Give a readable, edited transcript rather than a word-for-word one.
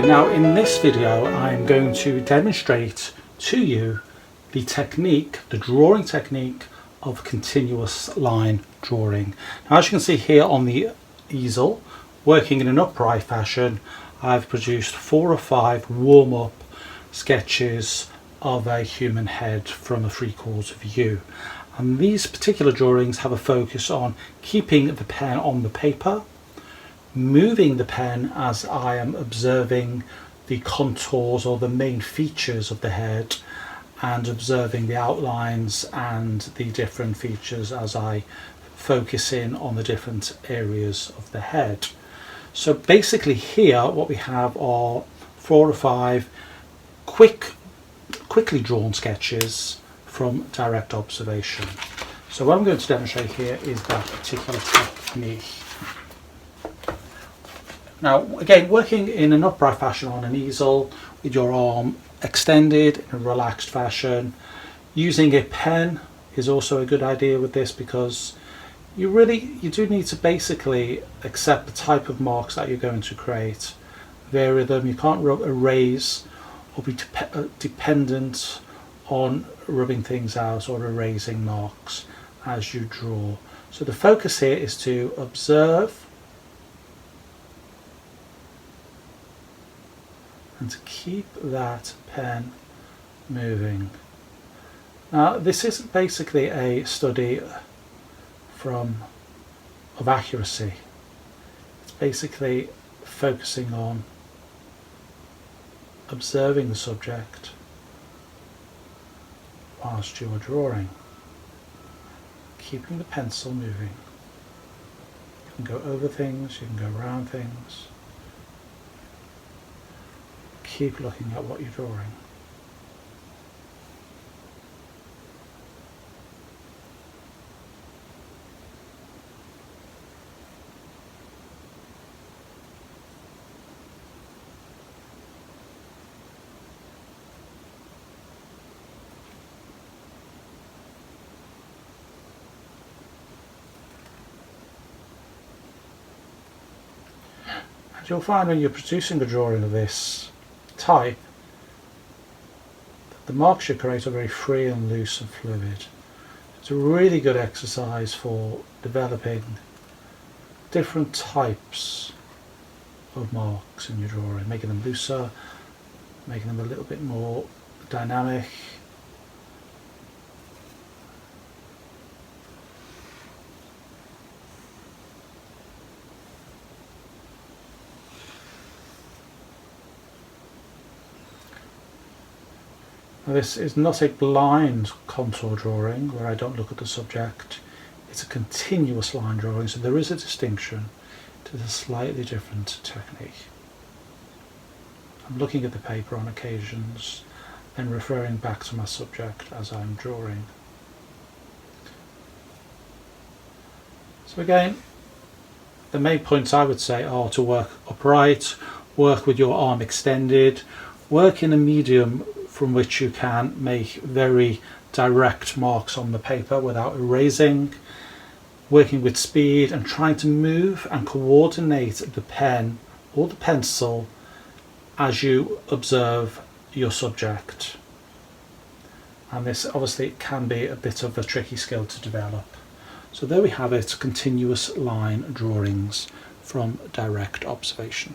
Now in this video I'm going to demonstrate to you the technique, the drawing technique of continuous line drawing. Now as you can see here on the easel, working in an upright fashion, I've produced 4 or 5 warm-up sketches of a human head from a 3/4 view. And these particular drawings have a focus on keeping the pen on the paper, moving the pen as I am observing the contours or the main features of the head, and observing the outlines and the different features as I focus in on the different areas of the head. So basically here what we have are 4 or 5 quickly drawn sketches from direct observation. So what I'm going to demonstrate here is that particular technique. Now again, working in an upright fashion on an easel with your arm extended in a relaxed fashion, using a pen is also a good idea with this, because you do need to basically accept the type of marks that you're going to create, vary them. You can't erase or be dependent on rubbing things out or erasing marks as you draw. So the focus here is to observe and to keep that pen moving. Now this is basically a study of accuracy. It's basically focusing on observing the subject whilst you are drawing, keeping the pencil moving. You can go over things, you can go around things. Keep looking at what you're drawing. And you'll find when you're producing a drawing of this type, the marks you create are very free and loose and fluid. It's a really good exercise for developing different types of marks in your drawing, making them looser, making them a little bit more dynamic. Now this is not a blind contour drawing where I don't look at the subject. It's a continuous line drawing, so there is a distinction to the slightly different technique. I'm looking at the paper on occasions and referring back to my subject as I'm drawing. So again, the main points I would say are to work upright, work with your arm extended, work in a medium from which you can make very direct marks on the paper without erasing, working with speed and trying to move and coordinate the pen or the pencil as you observe your subject. And this obviously can be a bit of a tricky skill to develop. So there we have it, continuous line drawings from direct observation.